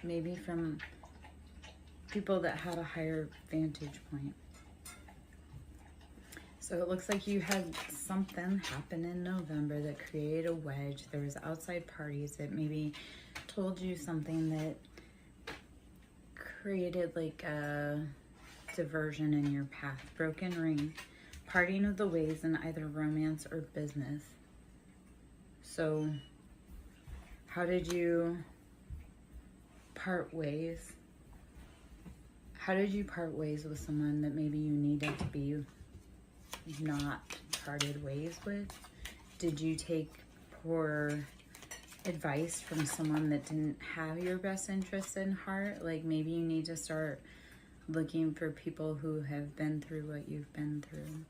maybe from people that had a higher vantage point. So it looks like you had something happen in November that created a wedge. There was outside parties that maybe told you something that created like a diversion in your path. Broken ring, parting of the ways in either romance or business. So how did you part ways? How did you part ways with someone that maybe you needed to be not parted ways with? Did you take poor advice from someone that didn't have your best interest in heart? Like maybe you need to start looking for people who have been through what you've been through.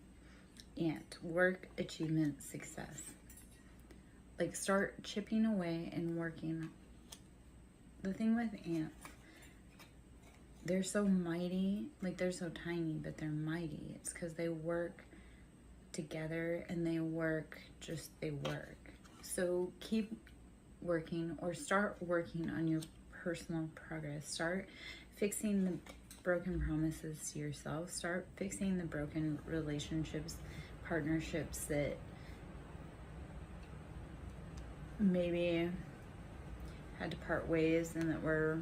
And work, achievement, success. Like start chipping away and working. The thing with ants, they're so mighty, like they're so tiny, but they're mighty. It's because they work together and they work. So keep working, or start working on your personal progress. Start fixing the broken promises to yourself. Start fixing the broken relationships, partnerships that maybe had to part ways and that were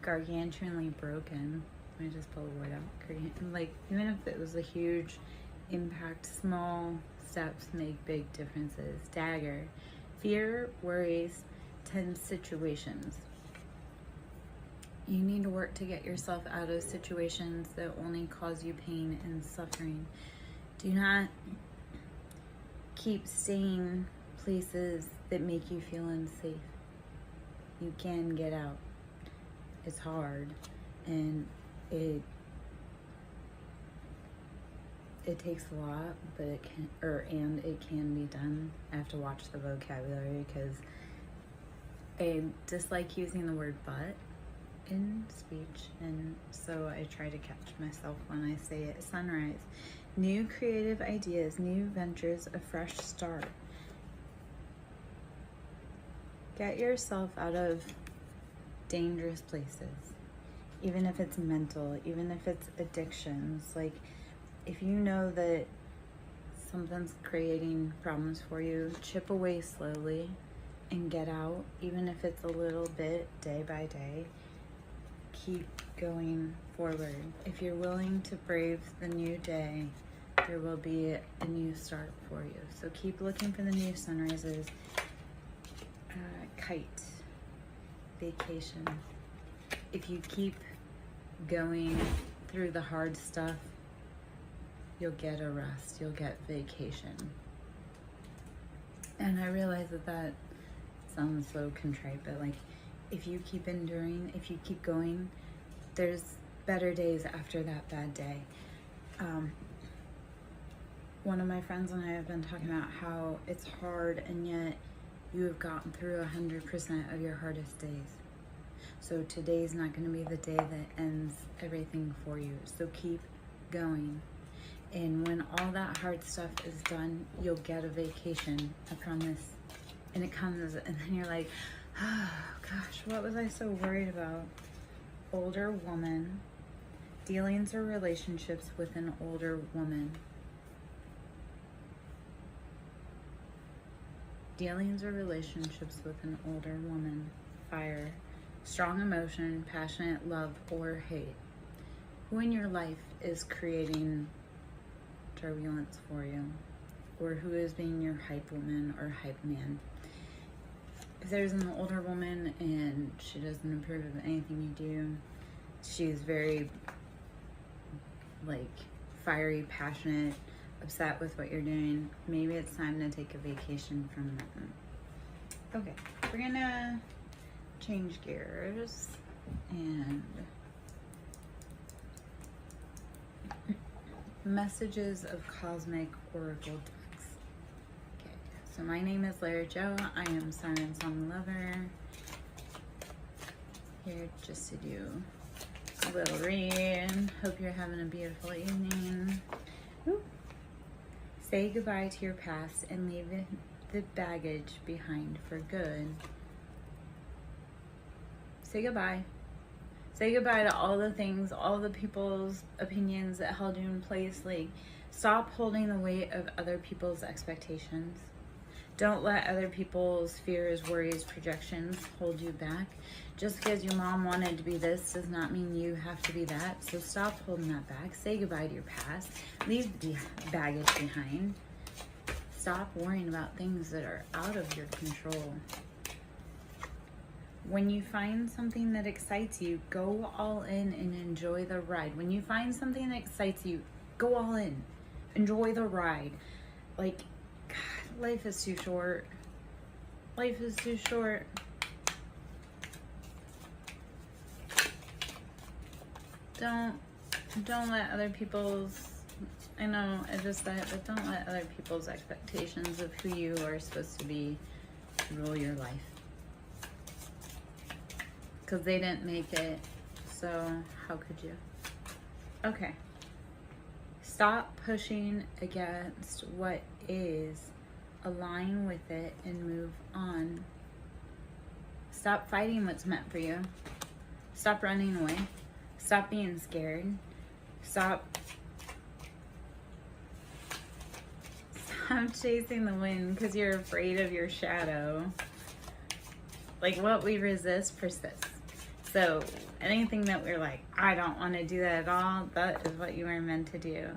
gargantuanly broken. Let me just pull the word out. Like, even if it was a huge impact, small steps make big differences. Dagger, fear, worries, tense situations. You need to work to get yourself out of situations that only cause you pain and suffering. Do not keep staying places that make you feel unsafe. You can get out. It's hard, and it takes a lot, but it can be done. I have to watch the vocabulary because I dislike using the word but in speech, and so I try to catch myself when I say it. Sunrise, new creative ideas, new ventures, a fresh start. Get yourself out of dangerous places, even if it's mental, even if it's addictions. Like, if you know that something's creating problems for you, chip away slowly and get out, even if it's a little bit, day by day. Keep going forward. If you're willing to brave the new day, there will be a new start for you. So keep looking for the new sunrises. Kite, vacation. If you keep going through the hard stuff, you'll get a rest, you'll get vacation. And I realize that sounds so contrite, but like, if you keep enduring, if you keep going, there's better days after that bad day. One of my friends and I have been talking about how it's hard, and yet you have gotten through 100% of your hardest days. So today's not going to be the day that ends everything for you. So keep going. And when all that hard stuff is done, you'll get a vacation, I promise. And it comes, and then you're like, oh gosh, what was I so worried about? Older woman, dealings or relationships with an older woman. Dealings or relationships with an older woman. Fire, strong emotion, passionate love or hate. Who in your life is creating turbulence for you? Or who is being your hype woman or hype man? If there's an older woman and she doesn't approve of anything you do, she's very like fiery, passionate, upset with what you're doing, maybe it's time to take a vacation from them. Okay, we're gonna change gears and messages of cosmic oracle decks. Okay, so my name is Lara Jo. I am SirenSong lover. Here just to do a little read. Hope you're having a beautiful evening. Woo. Say goodbye to your past and leave the baggage behind for good. say goodbye. Say goodbye to all the things, all the people's opinions that held you in place. Like, stop holding the weight of other people's expectations. Don't let other people's fears, worries, projections hold you back. Just because your mom wanted to be this does not mean you have to be that. So stop holding that back. Say goodbye to your past. Leave the baggage behind. Stop worrying about things that are out of your control. When you find something that excites you, go all in and enjoy the ride. When you find something that excites you, go all in. Enjoy the ride. Like, God, life is too short. Life is too short. Don't let other people's, I know I just said it, but don't let other people's expectations of who you are supposed to be rule your life. Because they didn't make it, so how could you? Okay. Stop pushing against what is. Align with it and move on. Stop fighting what's meant for you. Stop running away. Stop being scared. Stop chasing the wind because you're afraid of your shadow. Like, what we resist persists. So anything that we're like, I don't want to do that at all, that is what you were meant to do.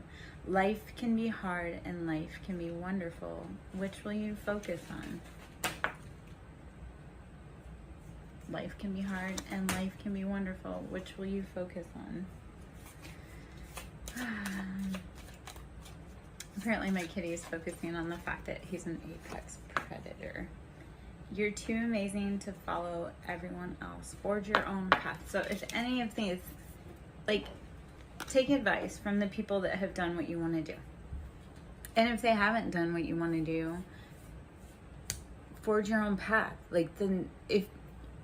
Life can be hard and life can be wonderful. Which will you focus on? Life can be hard and life can be wonderful. Which will you focus on? Apparently my kitty is focusing on the fact that he's an apex predator. You're too amazing to follow everyone else. Forge your own path. So if any of these, like, take advice from the people that have done what you want to do. And if they haven't done what you want to do, forge your own path. Like, then if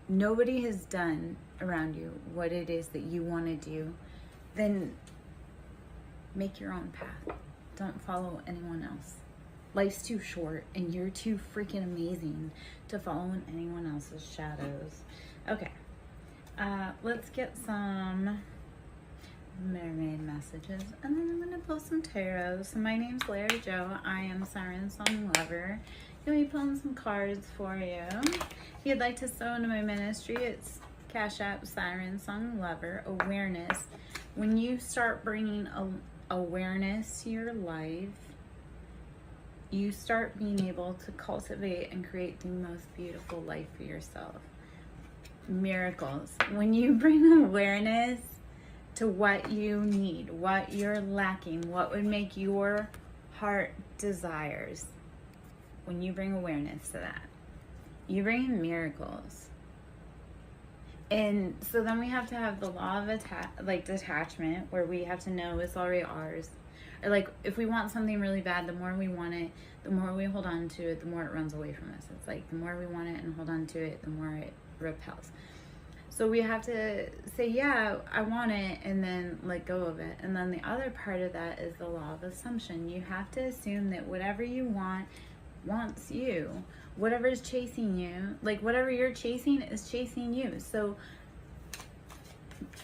nobody has done around you what it is that you want to do, then make your own path. Don't follow anyone else. Life's too short and you're too freaking amazing to follow in anyone else's shadows. Okay, let's get some mermaid messages and then I'm gonna pull some tarot. So my name's Larry Joe. I am SirenSong Lover. Gonna be pulling some cards for you. If you'd like to sew into my ministry, it's Cash App SirenSong Lover. Awareness. When you start bringing awareness to your life, you start being able to cultivate and create the most beautiful life for yourself. Miracles. When you bring awareness to what you need, what you're lacking, what would make your heart desires, when you bring awareness to that, you bring in miracles. And so then we have to have the law of detachment, where we have to know it's already ours. Or like, if we want something really bad, the more we want it, the more we hold on to it, the more it runs away from us. It's like, the more we want it and hold on to it, the more it repels. So we have to say, yeah, I want it, and then let go of it. And then the other part of that is the law of assumption. You have to assume that whatever you want wants you. Whatever is chasing you, like whatever you're chasing is chasing you. So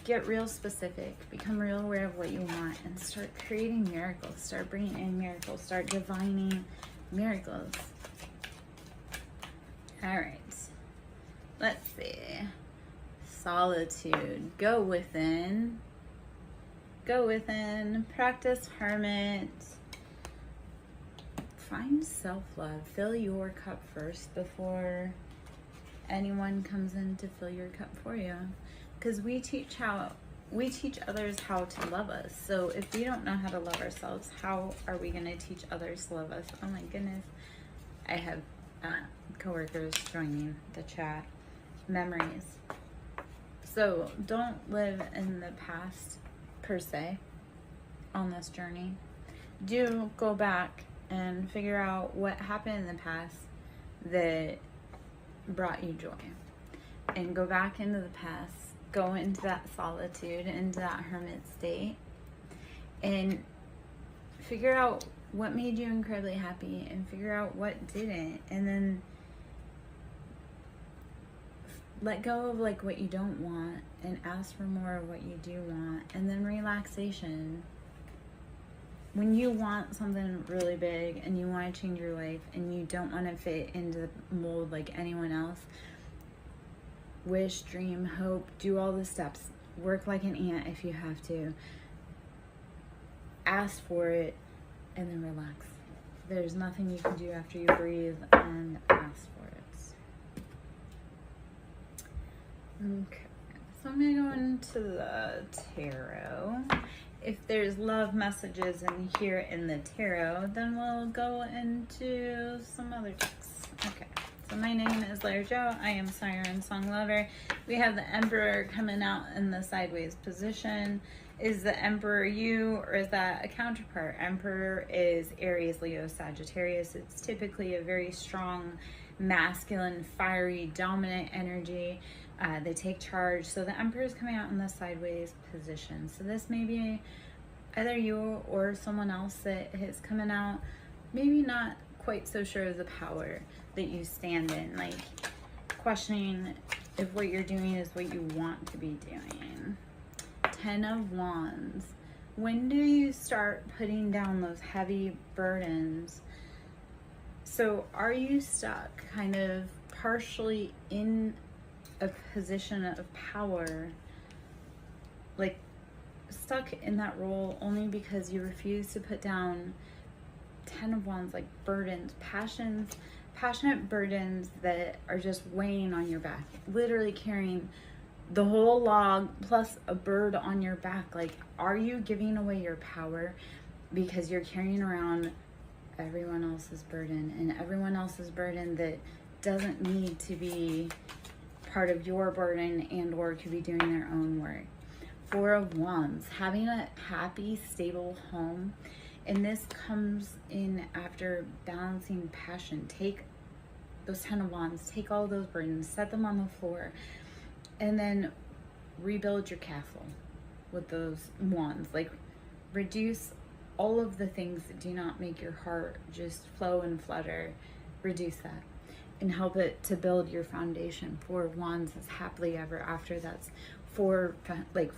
get real specific, become real aware of what you want, and start creating miracles. Start bringing in miracles. Start divining miracles. All right. Let's see. Solitude. Go within. Go within. Practice hermit. Find self-love. Fill your cup first before anyone comes in to fill your cup for you. Because we teach others how to love us. So if we don't know how to love ourselves, how are we going to teach others to love us? Oh my goodness. I have coworkers joining the chat. Memories. So don't live in the past per se on this journey. Do go back and figure out what happened in the past that brought you joy. And go back into the past. Go into that solitude, into that hermit state, and figure out what made you incredibly happy and figure out what didn't. And then let go of like what you don't want and ask for more of what you do want. And then relaxation. When you want something really big and you want to change your life and you don't want to fit into the mold like anyone else, wish, dream, hope, do all the steps. Work like an ant if you have to. Ask for it and then relax. There's nothing you can do after you breathe and ask for it. Okay, so I'm going to go into the tarot. If there's love messages in here in the tarot, then we'll go into some other decks. Okay, so my name is Lair Jo. I am SirenSong Lover. We have the Emperor coming out in the sideways position. Is the Emperor you, or is that a counterpart? Emperor is Aries, Leo, Sagittarius. It's typically a very strong, masculine, fiery, dominant energy. They take charge. So the Emperor is coming out in the sideways position. So this may be either you or someone else that is coming out, maybe not quite so sure of the power that you stand in, like questioning if what you're doing is what you want to be doing. 10 of Wands. When do you start putting down those heavy burdens? So are you stuck kind of partially in a position of power, like stuck in that role only because you refuse to put down 10 of Wands, like burdens, passionate burdens that are just weighing on your back, literally carrying the whole log plus a bird on your back? Like, are you giving away your power because you're carrying around everyone else's burden, and everyone else's burden that doesn't need to be part of your burden and or could be doing their own work? 4 of Wands, having a happy, stable home. And this comes in after balancing passion. Take those 10 of Wands, take all those burdens, set them on the floor, and then rebuild your castle with those wands. Like, reduce all of the things that do not make your heart just flow and flutter. Reduce that and help it to build your foundation. 4 of Wands is happily ever after. That's four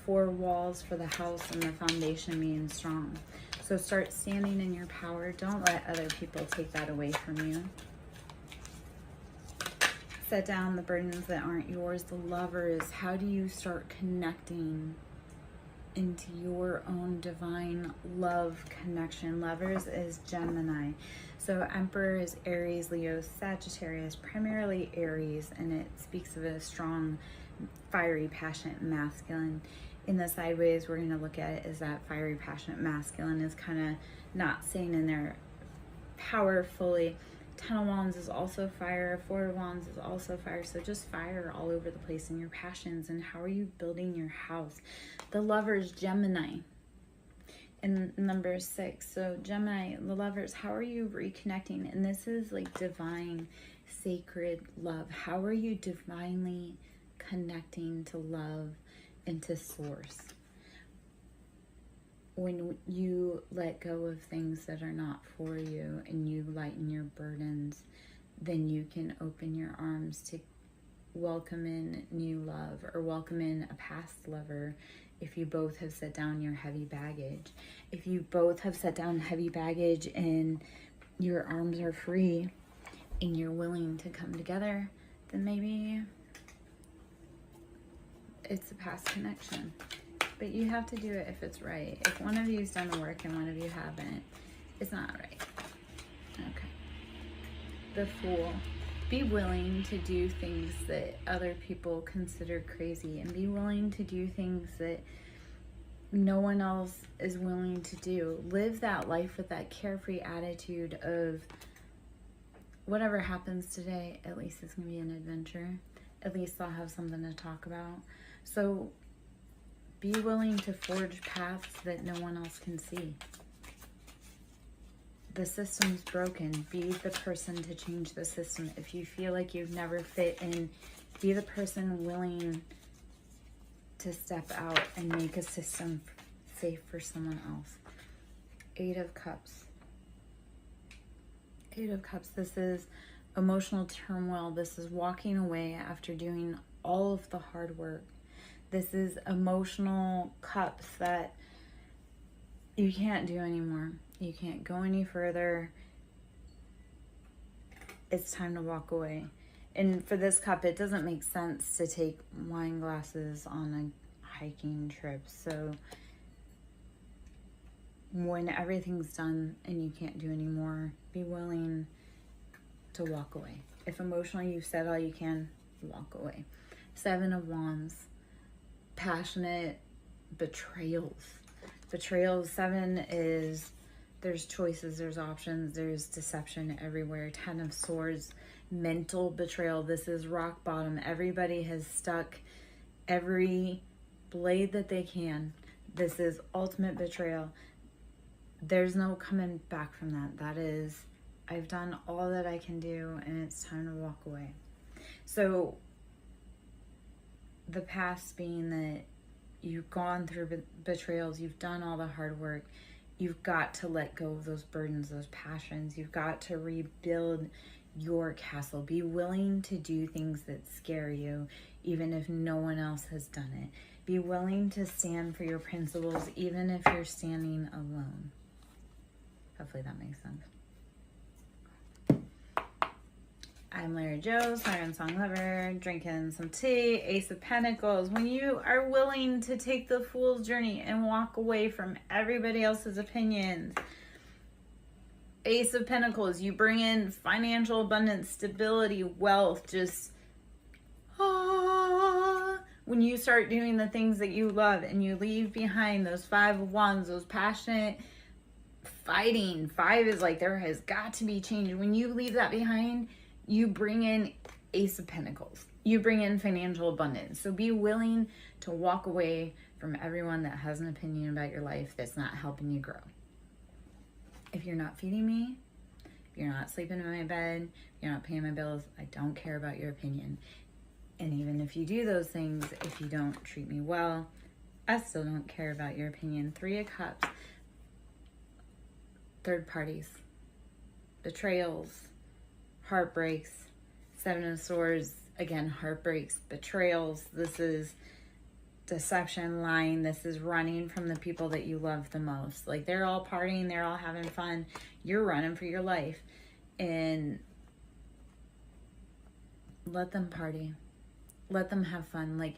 walls for the house, and the foundation being strong. So start standing in your power. Don't let other people take that away from you. Set down the burdens that aren't yours. The Lovers, how do you start connecting into your own divine love connection? Lovers is Gemini. So Emperor is Aries, Leo, Sagittarius, primarily Aries, and it speaks of a strong, fiery, passionate, masculine. In the sideways, we're going to look at it as that fiery, passionate, masculine is kind of not staying in their power fully. 10 of Wands is also fire. 4 of Wands is also fire. So just fire all over the place in your passions. And how are you building your house? The Lovers, Gemini, in number 6. So Gemini, the Lovers, how are you reconnecting? And this is like divine, sacred love. How are you divinely connecting to love and to source? When you let go of things that are not for you and you lighten your burdens, then you can open your arms to welcome in new love, or welcome in a past lover if you both have set down your heavy baggage. If you both have set down heavy baggage and your arms are free and you're willing to come together, then maybe it's a past connection. But you have to do it if it's right. If one of you's done the work and one of you haven't, it's not right. Okay. The Fool. Be willing to do things that other people consider crazy, and be willing to do things that no one else is willing to do. Live that life with that carefree attitude of whatever happens today, at least it's going to be an adventure. At least I'll have something to talk about. So be willing to forge paths that no one else can see. The system's broken. Be the person to change the system. If you feel like you've never fit in, be the person willing to step out and make a system safe for someone else. 8 of Cups. 8 of Cups. This is emotional turmoil. This is walking away after doing all of the hard work. This is emotional cups that you can't do anymore. You can't go any further. It's time to walk away. And for this cup, it doesn't make sense to take wine glasses on a hiking trip. So when everything's done and you can't do anymore, be willing to walk away. If emotionally you've said all you can, walk away. 7 of Wands, passionate betrayals. Betrayals, 7 is there's choices, there's options, there's deception everywhere. 10 of Swords, mental betrayal. This is rock bottom. Everybody has stuck every blade that they can. This is ultimate betrayal. There's no coming back from that. That is, I've done all that I can do and it's time to walk away. So the past being that you've gone through betrayals, you've done all the hard work, you've got to let go of those burdens, those passions. You've got to rebuild your castle. Be willing to do things that scare you, even if no one else has done it. Be willing to stand for your principles, even if you're standing alone. Hopefully that makes sense. I'm Larry Joe, SirenSong lover, drinking some tea, Ace of Pentacles. When you are willing to take the fool's journey and walk away from everybody else's opinions, Ace of Pentacles, you bring in financial abundance, stability, wealth, just when you start doing the things that you love and you leave behind those 5 of Wands, those passionate fighting. 5 is like there has got to be change. When you leave that behind, you bring in Ace of Pentacles. You bring in financial abundance. So be willing to walk away from everyone that has an opinion about your life that's not helping you grow. If you're not feeding me, if you're not sleeping in my bed, if you're not paying my bills, I don't care about your opinion. And even if you do those things, if you don't treat me well, I still don't care about your opinion. 3 of Cups, third parties, betrayals, heartbreaks. 7 of Swords, again, heartbreaks, betrayals. This is deception, lying. This is running from the people that you love the most. Like, they're all partying, they're all having fun. You're running for your life. And let them party. Let them have fun. Like,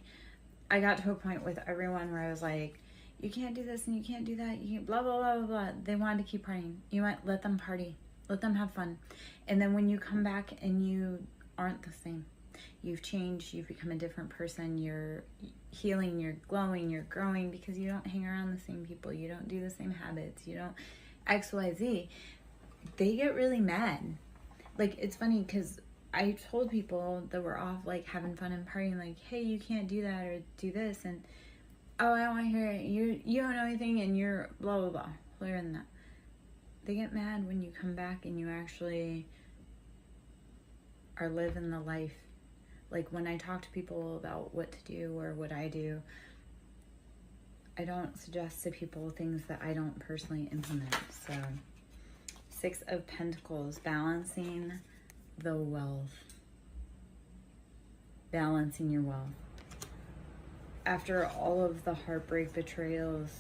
I got to a point with everyone where I was like, you can't do this and you can't do that. You can't blah, blah, blah, blah, blah. They wanted to keep partying. You might let them party. Let them have fun. And then when you come back and you aren't the same, you've changed, you've become a different person, you're healing, you're glowing, you're growing because you don't hang around the same people, you don't do the same habits, you don't XYZ, they get really mad. Like, it's funny because I told people that were off, like, having fun and partying, like, hey, you can't do that or do this, and oh, I don't want to hear it, you don't know anything and you're blah, blah, blah, clearer than that. They get mad when you come back and you actually are living the life. Like, when I talk to people about what to do or what I do, I don't suggest to people things that I don't personally implement. So 6 of Pentacles, balancing the wealth. Balancing your wealth. After all of the heartbreak, betrayals,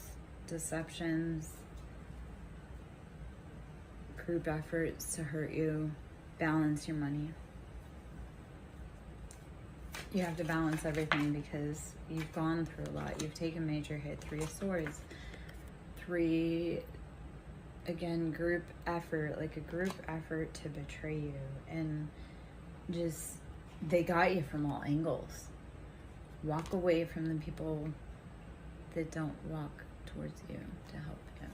deceptions, group efforts to hurt you, balance your money. You have to balance everything because you've gone through a lot. You've taken major hit. 3 of Swords. 3, again, group effort, like a group effort to betray you. And just, they got you from all angles. Walk away from the people that don't walk towards you to help you.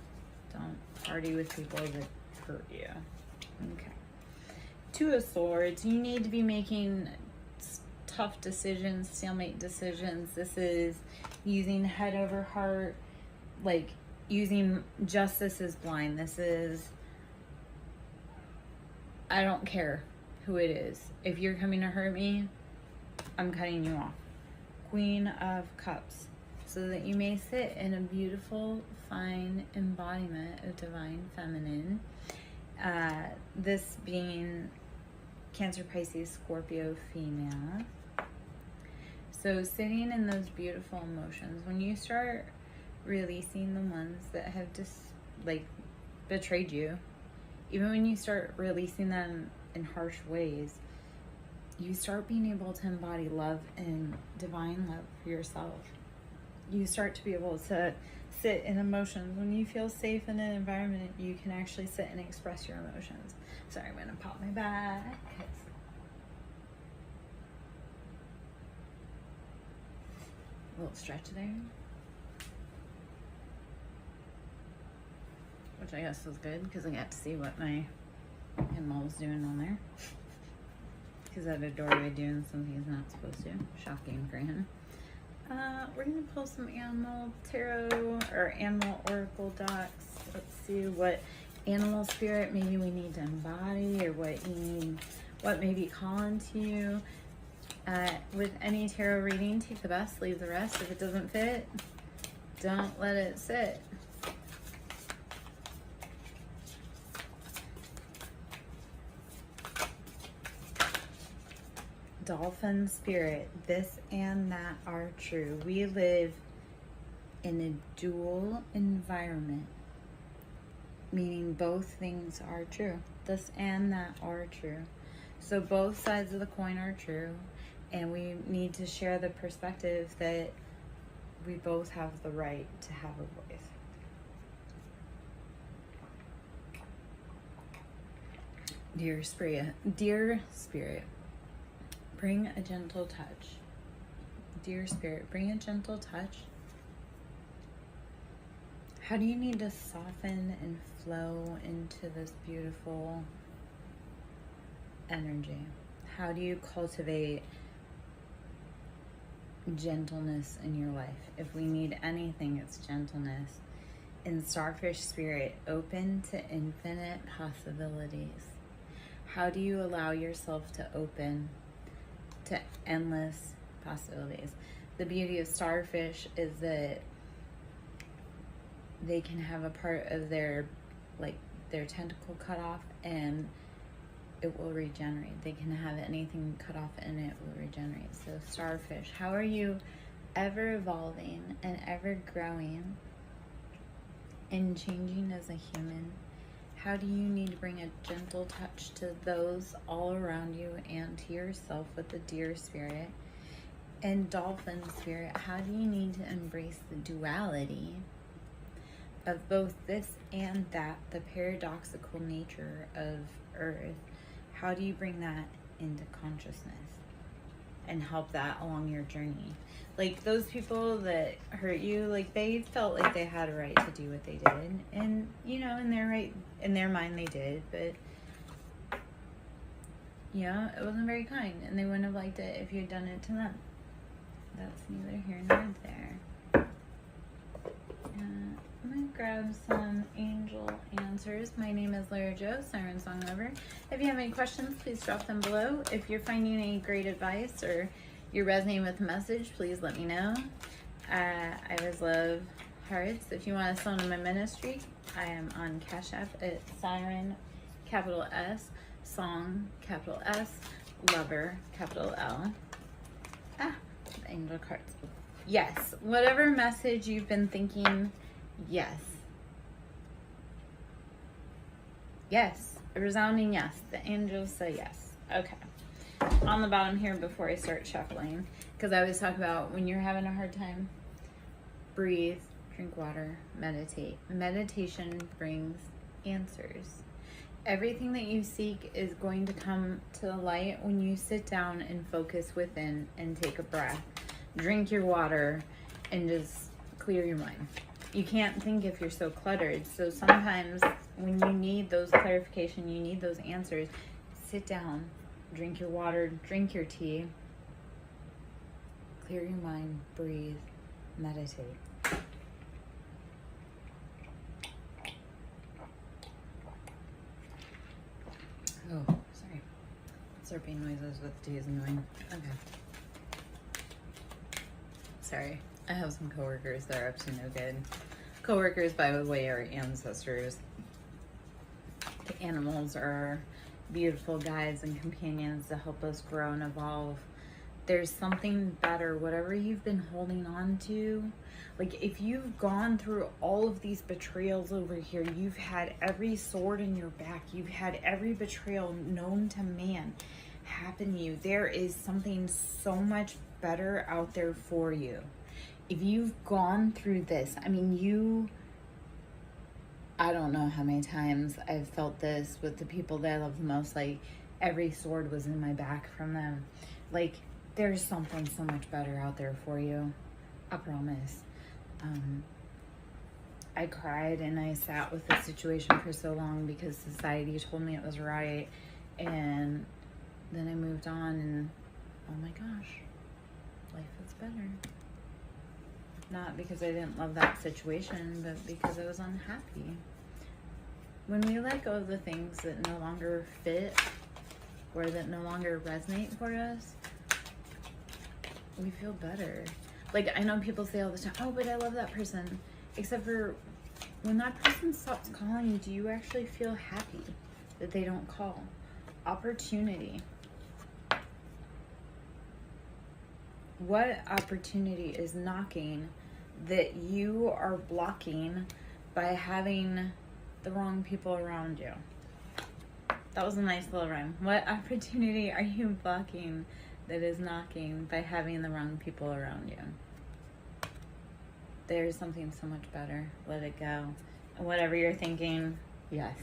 Don't party with people that hurt you. Okay. 2 of Swords. You need to be making tough decisions, stalemate decisions. This is using head over heart, like using justice is blind. This is, I don't care who it is. If you're coming to hurt me, I'm cutting you off. Queen of Cups. So that you may sit in a beautiful, fine embodiment of divine feminine. This being Cancer, Pisces, Scorpio, female. So sitting in those beautiful emotions, when you start releasing the ones that have just like betrayed you, even when you start releasing them in harsh ways, you start being able to embody love and divine love for yourself. You start to be able to sit in emotions. When you feel safe in an environment, you can actually sit and express your emotions. Sorry, I'm gonna pop my back. A little stretch there, which I guess was good because I got to see what my animal was doing on there. He's at a doorway doing something he's not supposed to. Shocking for him. We're gonna pull some animal tarot or animal oracle decks. Let's see what animal spirit maybe we need to embody, or what may be calling to you. With any tarot reading, take the best, leave the rest. If it doesn't fit, don't let it sit. Dolphin spirit, this and that are true. We live in a dual environment, meaning both things are true. This and that are true. So both sides of the coin are true, and we need to share the perspective that we both have the right to have a voice. Dear spirit, bring a gentle touch. Dear spirit, bring a gentle touch. How do you need to soften and flow into this beautiful energy? How do you cultivate gentleness in your life? If we need anything, it's gentleness. In starfish spirit, open to infinite possibilities. How do you allow yourself to open to endless possibilities? The beauty of starfish is that they can have a part of their tentacle cut off and it will regenerate. They can have anything cut off and it will regenerate. So starfish, how are you ever evolving and ever growing and changing as a human? How do you need to bring a gentle touch to those all around you and to yourself with the deer spirit? And dolphin spirit, how do you need to embrace the duality of both this and that, the paradoxical nature of Earth? How do you bring that into consciousness and help that along your journey? Like those people that hurt you, like they felt like they had a right to do what they did, and you know, in their mind they did, but yeah, it wasn't very kind, and they wouldn't have liked it if you had done it to them. That's neither here nor there. I'm gonna grab some angel answers. My name is Lara Jo, SirenSong lover. If you have any questions, please drop them below. If you're finding any great advice or you're resonating with the message, please let me know. I always love hearts. If you want to sow into my ministry, I am on Cash App at Siren, capital S, Song, capital S, Lover, capital L. The angel cards. Yes, whatever message you've been thinking, yes. Yes, a resounding yes. The angels say yes. Okay. On the bottom here before I start shuffling, because I always talk about when you're having a hard time, breathe, drink water, meditate. Meditation brings answers. Everything that you seek is going to come to the light when you sit down and focus within and take a breath. Drink your water and just clear your mind. You can't think if you're so cluttered. So sometimes when you need those clarification, you need those answers, sit down, drink your water, drink your tea, clear your mind, breathe, meditate. Oh, sorry. Slurping noises with tea is annoying. Okay. Sorry. I have some coworkers that are up to no good. Coworkers, by the way, are ancestors. The animals are beautiful guides and companions to help us grow and evolve. There's something better. Whatever you've been holding on to, like if you've gone through all of these betrayals over here, you've had every sword in your back, you've had every betrayal known to man happen to you. There is something so much better out there for you. If you've gone through this, I mean, I don't know how many times I've felt this with the people that I love the most. Like every sword was in my back from them. Like there's something so much better out there for you. I promise. I cried and I sat with the situation for so long because society told me it was right. And then I moved on and oh my gosh, life is better. Not because I didn't love that situation, but because I was unhappy. When we let go of the things that no longer fit or that no longer resonate for us, we feel better. Like I know people say all the time, oh, but I love that person. Except for when that person stops calling you, do you actually feel happy that they don't call? Opportunity. What opportunity is knocking that you are blocking by having the wrong people around you? That was a nice little rhyme. What opportunity are you blocking that is knocking by having the wrong people around you? There's something so much better. Let it go. And whatever you're thinking, yes.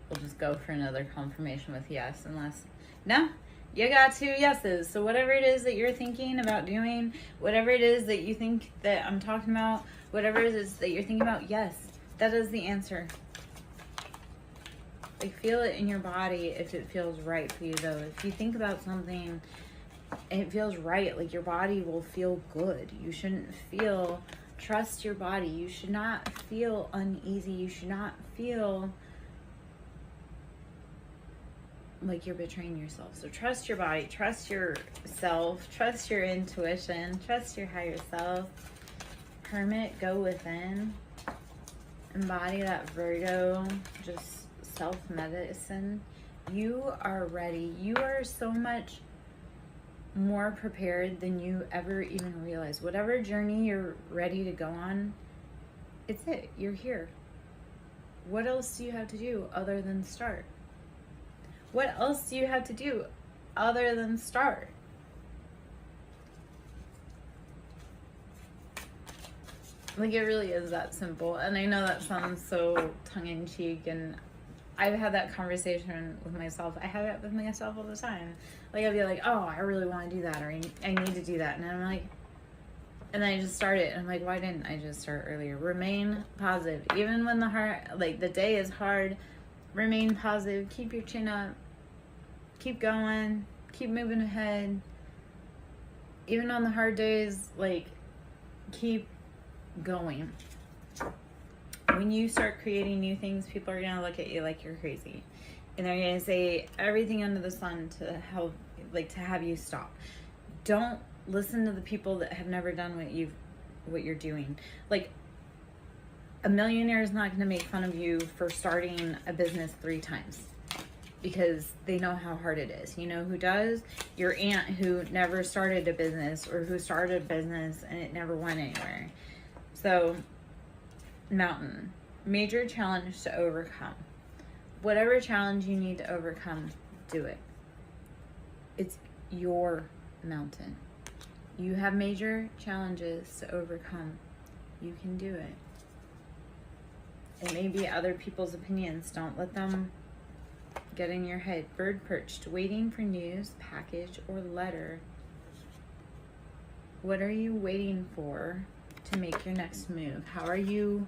We'll just go for another confirmation with yes, unless, no, you got 2 yeses. So whatever it is that you're thinking about doing, whatever it is that you think that I'm talking about, whatever it is that you're thinking about, yes, that is the answer. Like feel it in your body if it feels right for you though. If you think about something and it feels right, like your body will feel good. You shouldn't feel, trust your body. You should not feel uneasy. You should not feel like you're betraying yourself. So trust your body, trust yourself, trust your intuition, trust your higher self. Hermit, go within. Embody that Virgo, just self-medicine. You are ready. You are so much more prepared than you ever even realize. Whatever journey you're ready to go on, it's it. You're here. What else do you have to do other than start? What else do you have to do other than start? Like, it really is that simple. And I know that sounds so tongue-in-cheek, and I've had that conversation with myself. I have it with myself all the time. Like, I'll be like, oh, I really want to do that, or I need to do that. And I'm like, and then I just start it. And I'm like, why didn't I just start earlier? Remain positive. Even when the day is hard, remain positive. Keep your chin up. Keep going. Keep moving ahead. Even on the hard days, like, keep going. When you start creating new things, people are going to look at you like you're crazy. And they're going to say everything under the sun to help, like, to have you stop. Don't listen to the people that have never done what you're doing. Like, a millionaire is not going to make fun of you for starting a business 3 times because they know how hard it is. You know who does? Your aunt who never started a business, or who started a business and it never went anywhere. So, mountain, major challenge to overcome. Whatever challenge you need to overcome, do it. It's your mountain. You have major challenges to overcome. You can do it. It may be other people's opinions. Don't let them get in your head. Bird perched, waiting for news, package, or letter. What are you waiting for to make your next move? How are you...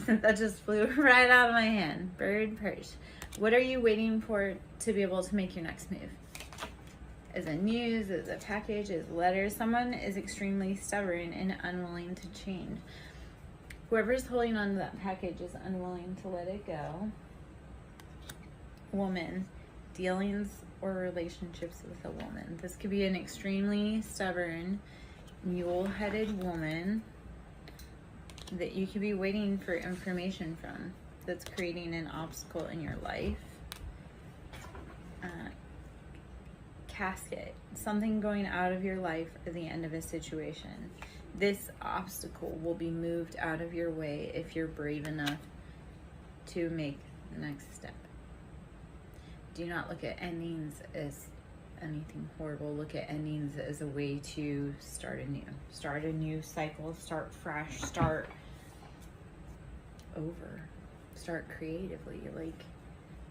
That just flew right out of my hand. Bird perched. What are you waiting for to be able to make your next move? Is it news? Is it package? Is it letter? Someone is extremely stubborn and unwilling to change. Whoever's holding on to that package is unwilling to let it go. Woman, dealings or relationships with a woman. This could be an extremely stubborn, mule-headed woman that you could be waiting for information from, that's creating an obstacle in your life. casket, something going out of your life or the end of a situation. This obstacle will be moved out of your way if you're brave enough to make the next step. Do not look at endings as anything horrible. Look at endings as a way to start a new cycle, start fresh, start over, start creatively. Like,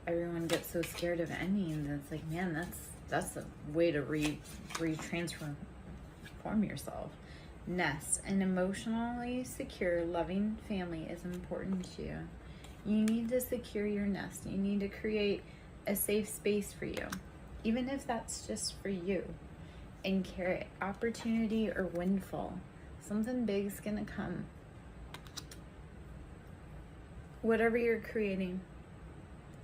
everyone gets so scared of endings. It's like, man, that's a way to transform yourself. Nest. An emotionally secure, loving family is important to you. You need to secure your nest. You need to create a safe space for you, even if that's just for you. And carrot, opportunity or windfall. Something big's gonna come. Whatever you're creating,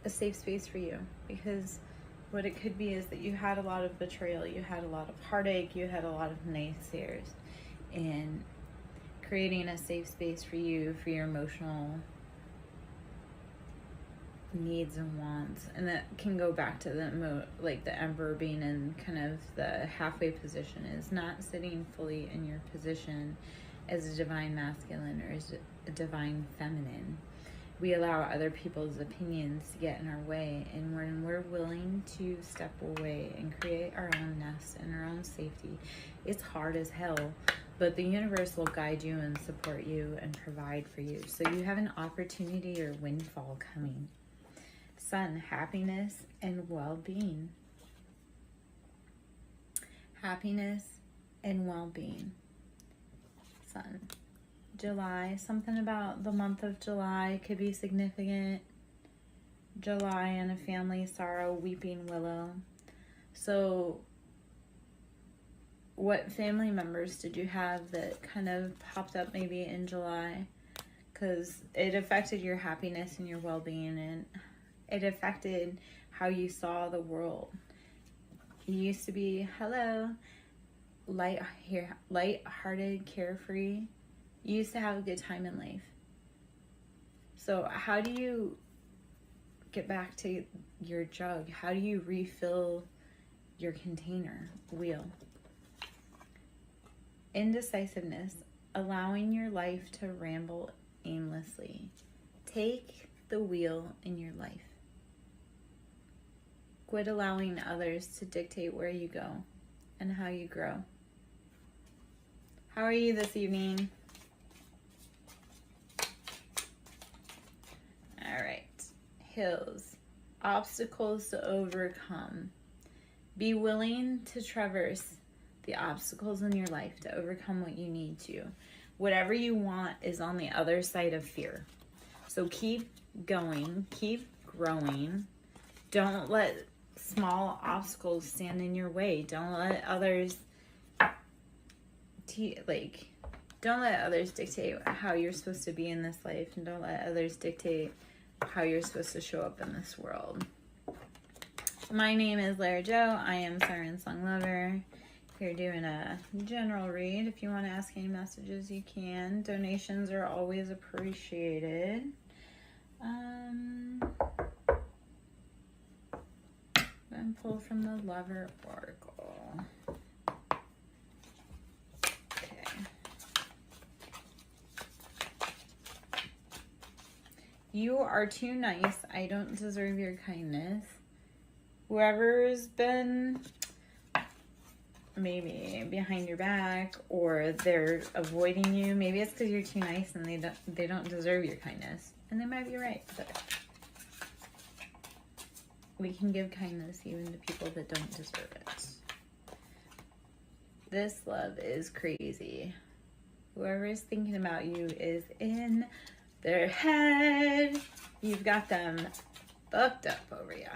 a safe space for you, because what it could be is that you had a lot of betrayal, you had a lot of heartache, you had a lot of naysayers, and creating a safe space for you, for your emotional needs and wants. And that can go back to the emperor being in kind of the halfway position, is not sitting fully in your position as a divine masculine or as a divine feminine. We allow other people's opinions to get in our way, and when we're willing to step away and create our own nest and our own safety, it's hard as hell, but the universe will guide you and support you and provide for you. So you have an opportunity or windfall coming. Sun, happiness and well-being. Happiness and well-being. Sun. July, something about the month of July could be significant. July and a family sorrow, weeping willow. So what family members did you have that kind of popped up maybe in July? Because it affected your happiness and your well-being, and it affected how you saw the world. You used to be, light-hearted, carefree. You used to have a good time in life. So how do you get back to your jug? How do you refill your container? Wheel. Indecisiveness, allowing your life to ramble aimlessly. Take the wheel in your life. Quit allowing others to dictate where you go and how you grow. How are you this evening? All right. Hills, obstacles to overcome. Be willing to traverse the obstacles in your life to overcome what you need to. Whatever you want is on the other side of fear. So keep going, keep growing. Don't let small obstacles stand in your way. Don't let others don't let others dictate how you're supposed to be in this life, and don't let others dictate how you're supposed to show up in this world. My name is Lara Jo. I am SirenSong Lover. Here doing a general read. If you want to ask any messages, you can. Donations are always appreciated. And pull from the Lover Oracle. Okay. You are too nice. I don't deserve your kindness. Whoever's been maybe behind your back, or they're avoiding you, maybe it's because you're too nice and they don't deserve your kindness. And they might be right, but we can give kindness even to people that don't deserve it. This love is crazy. Whoever is thinking about you is in their head. You've got them fucked up over you.